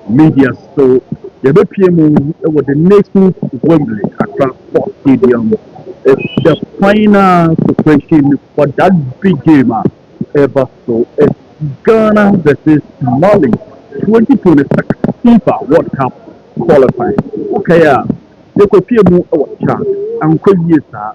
media. So yɛbɛpie with the nation's Wembley Accra Sports Stadium. It's the final preparation for that big game ever. So it's Ghana versus Mali 2026 FIFA World Cup qualifying. Okay, yɛkɔpie mu wɔ chat ankɔ yie saa.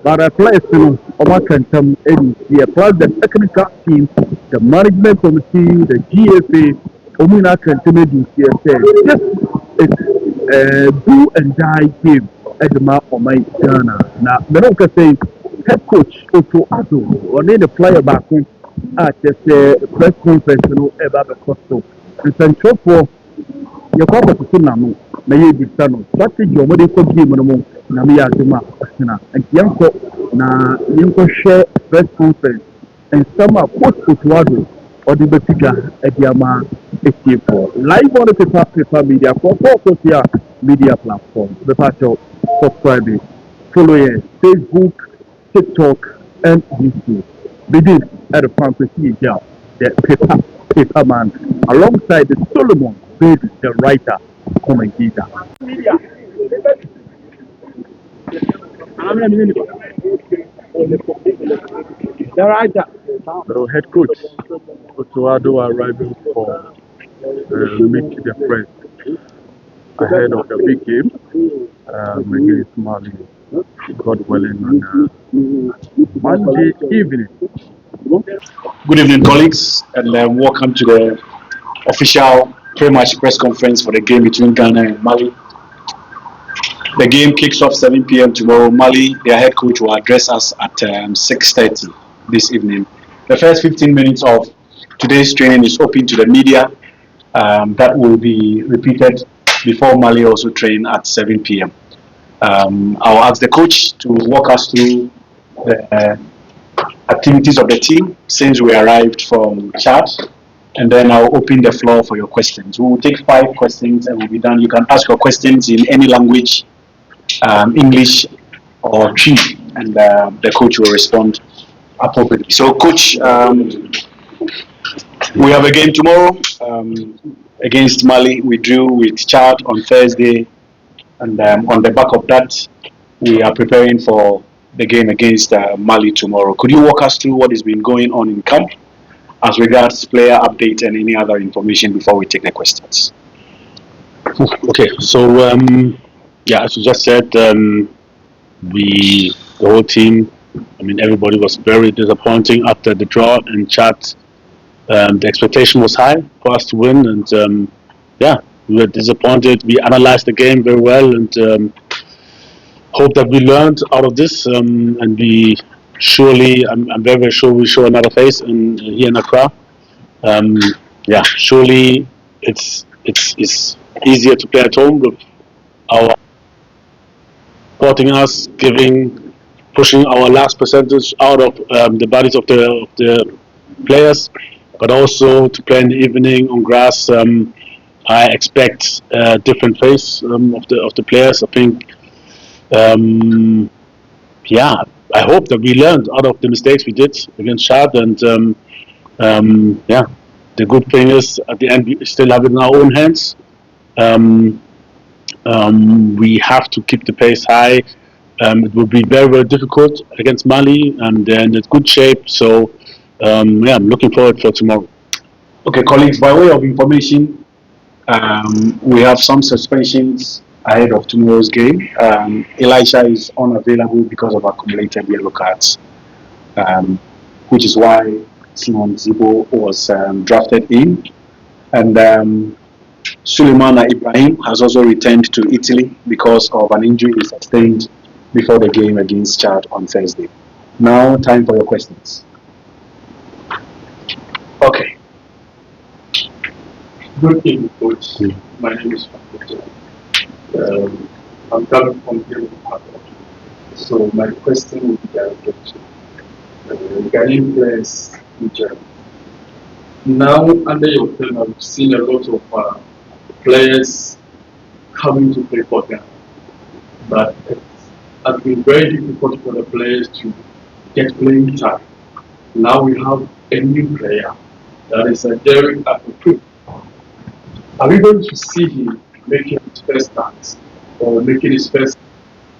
But the players, can come in here, plus the technical team, the management committee, the GFA, Omina can come in here. Yes, it's a do and die game at the map for my Ghana. Now, the Roka say head coach Otto Addo, or the player back home at the press conference, about the cost. And so for yɛkɔ akɔtoto n'ano na yɛrebisa no strategy a wɔde kɔ game no mu na meyɛ adwuma a ɔsena nti yɛnkɔ na yɛnkɔhwɛ press conference nsɛm a coach Otuado ɔde bɛsi dwa de ama atiefoɔ live on the paper media for social media platform bɛpa kyɛw subscribe follow yɛn Facebook, TikTok and YouTube begin at the fantasy here the paper man alongside the Solomon Baby, the writer, commentator. The writer. So head coach Otto Addo arriving for meet the press ahead of the big game against Mali. God willing on Monday evening. Good evening, colleagues, and welcome to the official pre-match press conference for the game between Ghana and Mali. The game kicks off 7 p.m. tomorrow. Mali, their head coach, will address us at 6:30 this evening. The first 15 minutes of today's training is open to the media. That will be repeated before Mali also train at 7 p.m. I'll ask the coach to walk us through the activities of the team since we arrived from Chad, and then I'll open the floor for your questions. We will take 5 questions and we'll be done. You can ask your questions in any language, English or Twi, and the coach will respond appropriately. So, coach, we have a game tomorrow against Mali. We drew with Chad on Thursday, and on the back of that, we are preparing for the game against Mali tomorrow. Could you walk us through what has been going on in camp as regards player update and any other information before we take the questions? Okay, so as you just said, the whole team, everybody was very disappointing after the draw in Chad. The expectation was high for us to win, and we were disappointed. We analyzed the game very well, and hope that we learned out of this, and we surely, I'm very, very sure we show another face here in Accra. Surely it's easier to play at home with our supporting us, pushing our last percentage out of the bodies of the players, but also to play in the evening on grass. I expect a different face of the players. I think. I hope that we learned out of the mistakes we did against Chad, and the good thing is at the end we still have it in our own hands. We have to keep the pace high. It will be very, very difficult against Mali, and they're in good shape. So I'm looking forward for tomorrow. Okay, colleagues, by way of information, we have some suspensions ahead of tomorrow's game. Elisha is unavailable because of accumulated yellow cards, which is why Simon Zibo was drafted in. And Suleimana Ibrahim has also returned to Italy because of an injury he sustained before the game against Chad on Thursday. Now, time for your questions. Okay. Good evening, coach. My name is I'm coming from here. So my question will be directed to Ghanaian players in Germany. Now, under your film, I've seen a lot of players coming to play for Ghana, but it has been very difficult for the players to get playing time. Now we have a new player that is a Derek Apple. Are we going to see him making his first start or making his first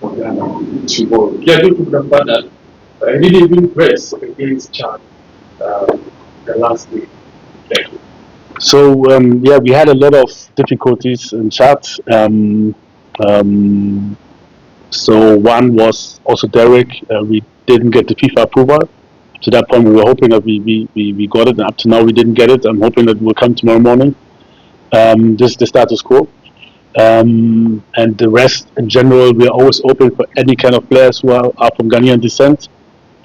tomorrow? Yeah, don't remember that he didn't even press against Chad the last day. Thank you. So yeah, we had a lot of difficulties in chat. So one was also Derek. We didn't get the FIFA approval. To that point, we were hoping that we got it, and up to now we didn't get it. I'm hoping that it will come tomorrow morning. This is the status quo. And the rest, in general, we are always open for any kind of players who are from Ghanaian descent.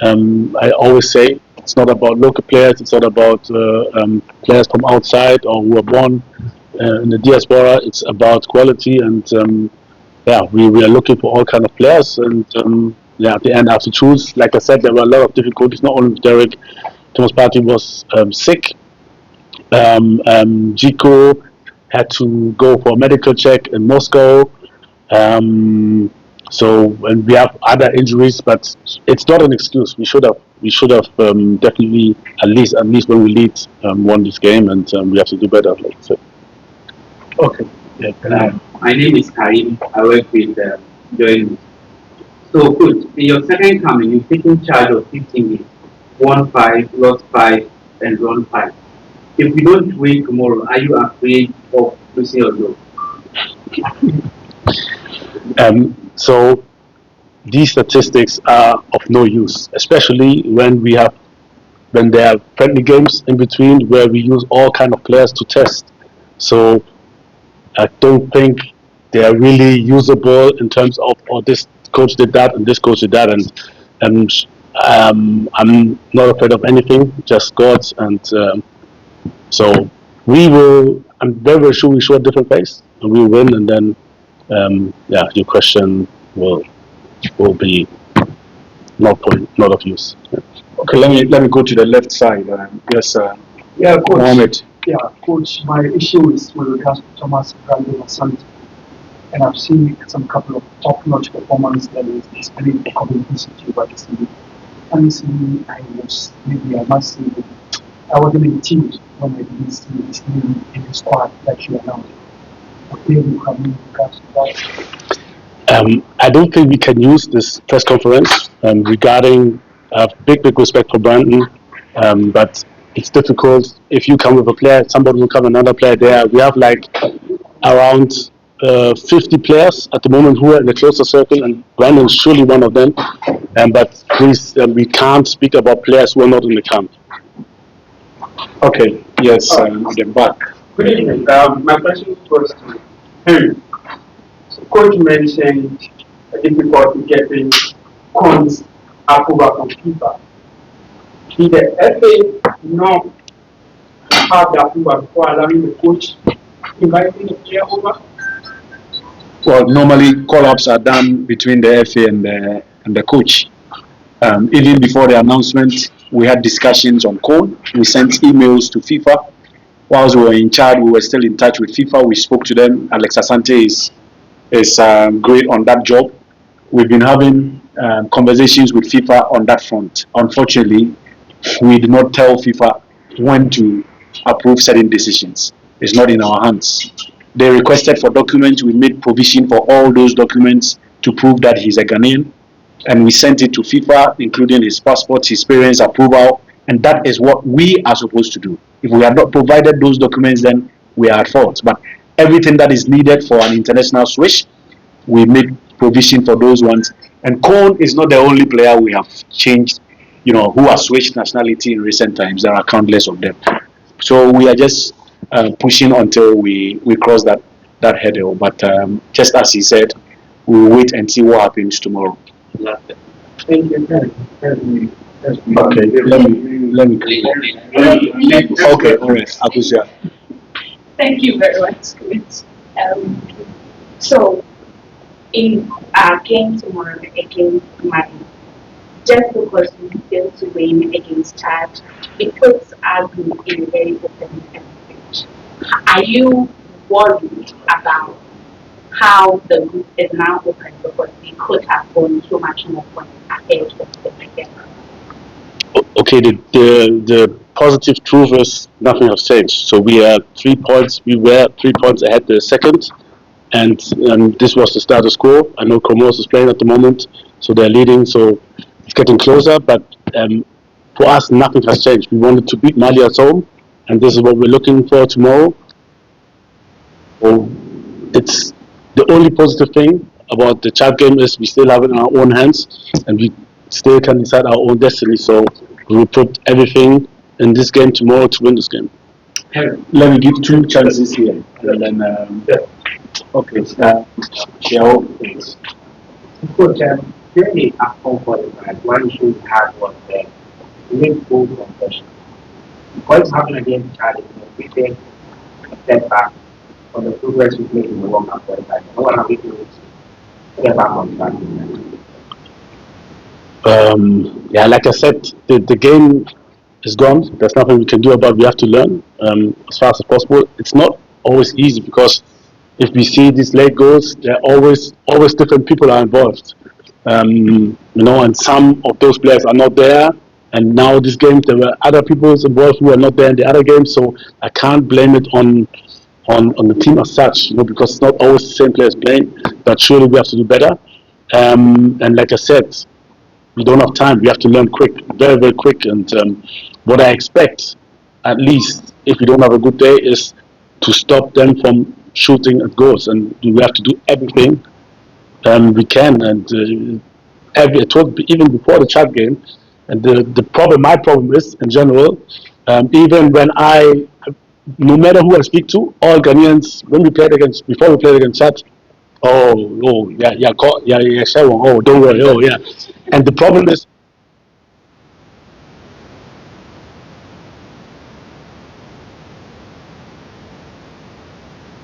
I always say it's not about local players. It's not about players from outside or who are born in the diaspora. It's about quality, and yeah, we are looking for all kind of players. And yeah, at the end, I have to choose. Like I said, there were a lot of difficulties. Not only with Derek, Thomas Partey was sick. Jico had to go for a medical check in Moscow. So, and we have other injuries, but it's not an excuse. We should have definitely at least when we lead won this game, and we have to do better. Like so. Okay. Yeah. My name is Karim. I work with Join. So, coach, in your second coming, you've taken charge of 15 games, won 5, lost 5, and drawn 5. If you don't win tomorrow, are you afraid of losing your job? So these statistics are of no use, especially when there are friendly games in between where we use all kind of players to test. So I don't think they are really usable in terms of, oh, this coach did that and this coach did that, and I'm not afraid of anything, just God's, and so we will. I'm very, very sure we show a different face and we will win, and then yeah, your question will be not of use. Yeah. Okay, let me go to the left side. Yes, Yeah, coach. Mohammed. Yeah, coach. My issue is with regards to Thomas Brandon Asante, and I've seen some couple of top-notch performances that is very convincing to what is needed. Honestly, I must say that I wasn't in the team when I didn't see this name in the squad that you announced. Okay, you come in regards to that. I don't think we can use this press conference regarding big respect for Brandon, but it's difficult. If you come with a player, somebody will come another player there. We have like around 50 players at the moment who are in the closer circle, and Brandon is surely one of them. But please, we can't speak about players who are not in the camp. Okay, yes, at the back. Good evening. My question was to Henry. So, coach mentioned a difficulty getting cons approval from FIFA. Did the FA not have the approval before allowing the coach inviting the player over? Well, normally call-ups are done between the FA and the coach. Even before the announcement, we had discussions on code. We sent emails to FIFA. Whilst we were in charge, we were still in touch with FIFA. We spoke to them. Alex Asante is great on that job. We've been having conversations with FIFA on that front. Unfortunately, we did not tell FIFA when to approve certain decisions. It's not in our hands. They requested for documents. We made provision for all those documents to prove that he's a Ghanaian. And we sent it to FIFA, including his passport, his parents' approval. And that is what we are supposed to do. If we have not provided those documents, then we are at fault. But everything that is needed for an international switch, we made provision for those ones. And Cone is not the only player we have changed, who has switched nationality in recent times. There are countless of them. So we are just pushing until we cross that hurdle. But just as he said, we will wait and see what happens tomorrow. Thank you. Okay, let me. Okay, all right, Akusha. Thank you very much. So, in our game tomorrow against Mali, just because we failed to win against Chad, it puts our group in a very open advantage. Are you worried about how the group is now open because we could have gone so much more points ahead of the second? Okay, the positive truth is nothing has changed. So we are 3 points. We were 3 points ahead the second, and this was the status quo. I know Comoros is playing at the moment, so they're leading. So it's getting closer, but for us, nothing has changed. We wanted to beat Mali at home, and this is what we're looking for tomorrow. So it's the only positive thing about the Chad game is we still have it in our own hands, and we still can decide our own destiny. So we will put everything in this game tomorrow to win this game. Let me give two chances here, and then okay, Shell, please. Coach, clearly at home qualified, one issue we had was the mid-goal conversion. What's happening against Chad is we take a step back from the progress we've made in the World Cup qualified. No one have to get back on track. Yeah, like I said, the game is gone. There's nothing we can do about it. We have to learn as fast as possible. It's not always easy because if we see these late goals, there are always different people are involved. And some of those players are not there. And now this game, there were other people involved who are not there in the other game. So I can't blame it on the team as such, because it's not always the same players playing. But surely we have to do better. And like I said, we don't have time. We have to learn quick, very, very quick. And what I expect, at least, if we don't have a good day, is to stop them from shooting at goals. And we have to do everything we can. And I told even before the Chad game, and my problem is, in general, even when no matter who I speak to, all Ghanaians, before we played against Chad, yeah, don't worry, yeah. And the problem is,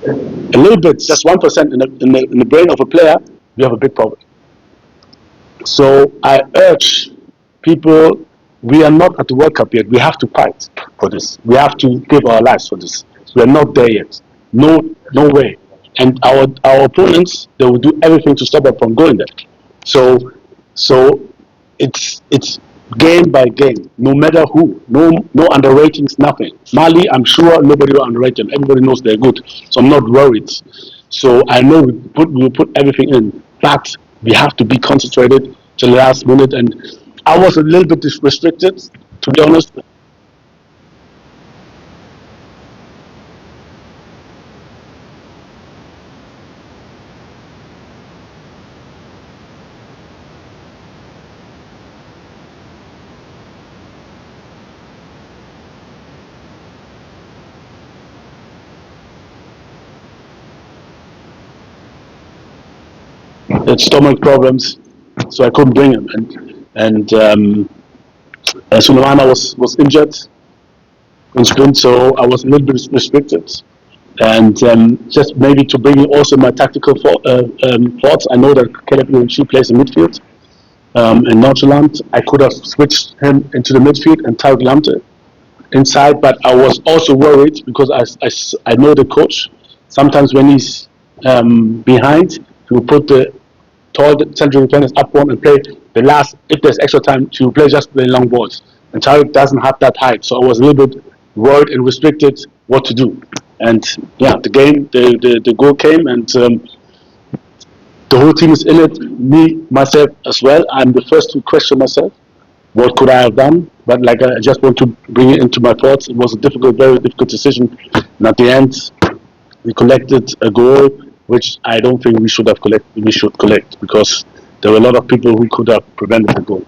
a little bit, just 1% in the brain of a player, we have a big problem. So I urge people, we are not at the World Cup yet. We have to fight for this. We have to give our lives for this. We are not there yet. No way. And our opponents, they will do everything to stop us from going there. So it's game by game, no matter who. No underratings, nothing. Mali, I'm sure nobody will underrate them. Everybody knows they're good. So I'm not worried. So I know we'll put everything in. But we have to be concentrated till the last minute. And I was a little bit restricted, to be honest. Stomach problems, so I couldn't bring him. And Sulemana was injured in sprint, so I was a little bit restricted. And just maybe to bring in also my tactical thoughts, I know that Caleb Iwanchi plays in midfield in Nordjylland. I could have switched him into the midfield and Tarek Lamte inside, but I was also worried because I know the coach. Sometimes when he's behind, he will put the tall central defenders up one and play the last. If there's extra time, he will play just the long balls. And Tarek doesn't have that height, so I was a little bit worried and restricted what to do. And yeah, the goal came, and the whole team is in it. Me, myself as well. I'm the first to question myself. What could I have done? But like I just want to bring it into my thoughts. It was a very difficult decision. And at the end, we collected a goal, which I don't think we should have collected. We should collect because there were a lot of people who could have prevented the goal.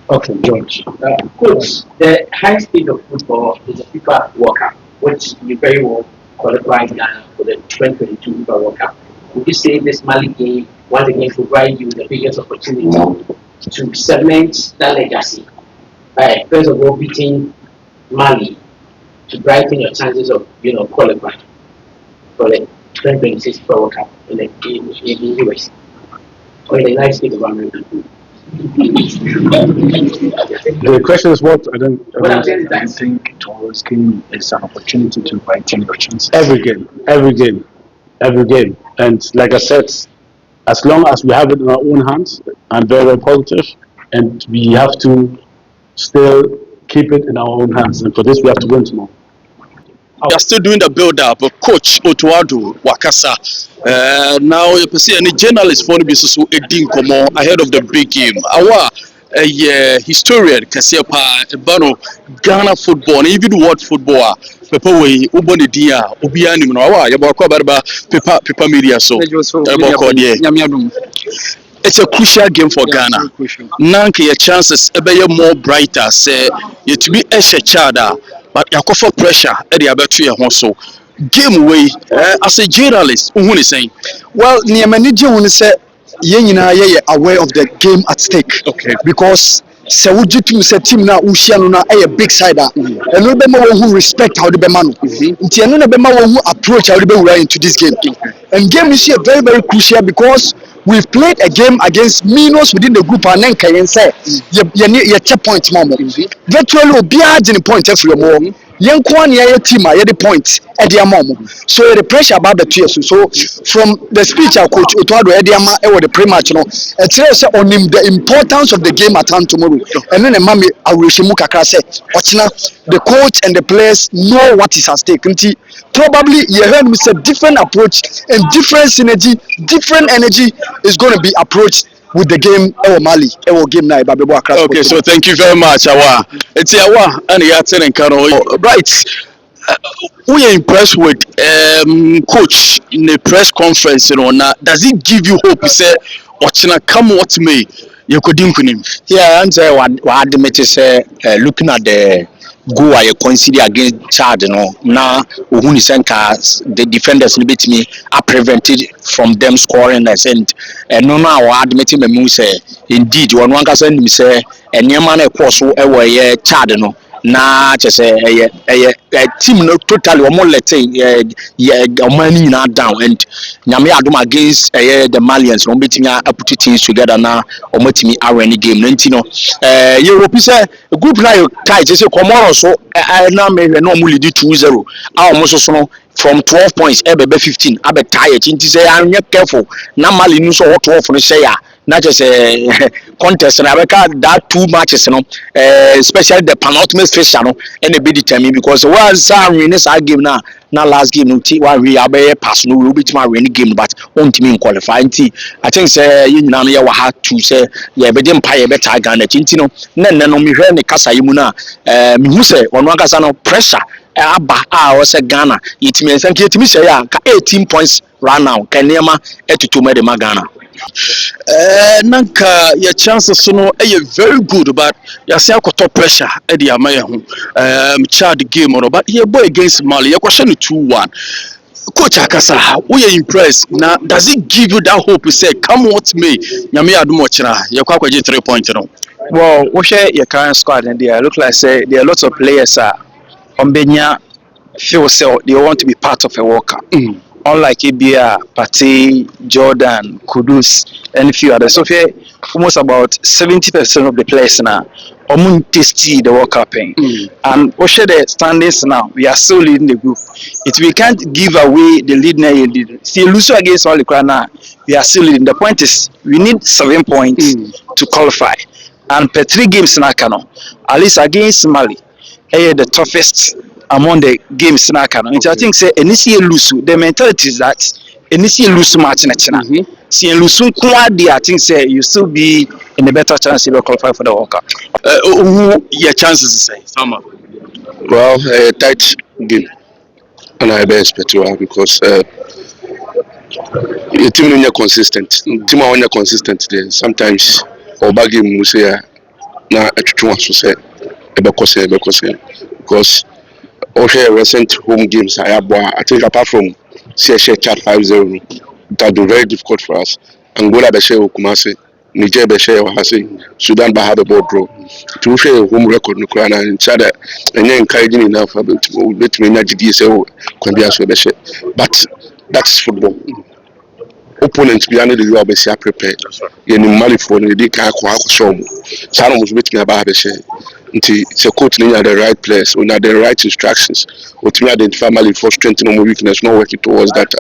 Okay, George. Coach, the high speed of football is a FIFA World Cup, which you very well qualified Ghana for the 2022 FIFA World Cup. Would you say this Mali game once again provide you the biggest opportunity to cement that legacy by first of all beating Mali to brighten your chances of qualifying for the 2026 FIFA World Cup in the US or in the United States of America? The question is what? I don't think tomorrow's game is an opportunity to brighten your chances. Every game. And like I said, as long as we have it in our own hands, I'm very, very positive. and we have to still keep it in our own hands. And for this, we have to win tomorrow. We are still doing the build-up. Coach Otto Addo Wakasa. Now you can see any journalist for the business who ahead of the big game. Our historian Kasiepa Bano Ghana football, even world football. Pepper way, Uboni Dia, Ubiani, Mnawa, Yabako Barba, Pepper Media. So, it's a crucial game for Ghana. Nanke your chances be more brighter. Say you to be a chada, but you offer pressure at the other three so game way as a journalist. Who is saying? Well, near manager when say ye aware of the game at stake. Okay. Because se wuji team se team na ushia no na a big side and no be who respect how the be man. Nti no na be who approach how the be into this game. And game is here very very crucial because we've played a game against minors within the group and then can say you check points mama. Virtually be in point every more. Young Kwani team are the points at the mom. So the pressure about the tears. So from the speech our coach Otto Addo Ediama the pre-match it tells on him the importance of the game at hand tomorrow. And then the mommy Arishimu Kakra said, the coach and the players know what is at stake. Probably you heard me say different approach and different synergy, different energy is going to be approached with the game Mali game now. Okay, so thank you very much. It's and right. We are impressed with coach in the press conference. Now, does it give you hope? He said, "Watching come what may you could him." Yeah, and what the say looking at the goal I consider against Chad, now the defenders in bit me are prevented from them scoring us and no now admitting me say indeed one can send me say and your man course Chad na just a team no totally more let's say money not down and nyame adom against the Malians no betting put teams together now or me are any game no Europe say a group now kai just Comoros so I now normally do 2-0 almost so from 12 points ebe 15 abe tired nti say I'm careful na Mali no so 12 no say not just a contest and I that 2 matches especially the penultimate phase and a bit determined because once I win this game now last game no we are pass no will be my winning game but won't mean qualify I think say you know you had to say yeah be empire better Ghana no no me hwe ne kasa yimu na me hu say one kasa no pressure aba was a Ghana it means thank you to me say ya 18 points right now kanema etutu me de Ghana. Nanka your chances no very good but you see top pressure at the amaya Chad game or but here boy against Mali your question 2-1 Coach Akasa we are impressed now does it give you that hope to say come what may nyame adumo chira you kwakwaje 3 points no well we share your current squad and there look like say there are lots of players on Benya feel so they want to be part of a World Cup. Unlike Ibia, Pate, Jordan, Kudus, and a few others. So almost about 70% of the players now are tasty the World Cup. And we share the standings now. We are still leading the group. We can't give away the lead now. See, lose against all the crowd now. We are still leading. The point is we need 7 points to qualify. And per 3 games now, at least against Mali, the toughest among the games now. I think say initially lose the mentality is that initially lose match next now. See lose I think say you still be in a better chance to qualify for the World Cup. Your chances say Sama. Well, tight game, and I expect to because the team when you're consistent, there sometimes or bad game we say na to say because also recent home games I think apart from CSH Chat 5-0 that be very difficult for us. Angola be share Kumasi, Niger be share Wahasi, Sudan be have a board draw. To share home record no Kurana and Chad and then encouraging enough about me na GDSO can be as we share. But that's football. Opponents beyond the you are prepared. You Mali for the day can show. Salam was with me about the share. It's a coach in the right place, we have the right instructions. What we identify Mali for strengthening our weakness, not working towards that.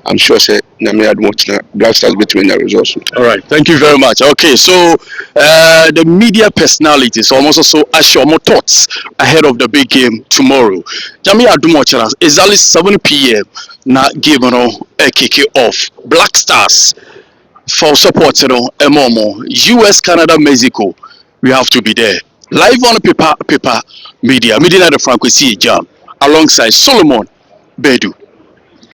I'm sure say Nami had much Black Stars between the results. All right, thank you very much. Okay, so the media personalities almost also assure more thoughts ahead of the big game tomorrow. Jami Adumochara, exactly 7 p.m. na game kick it off. Black Stars for support, Emomo, US, Canada, Mexico. We have to be there. Live on paper media, Medina the Francoisi Jam, alongside Solomon Bedu.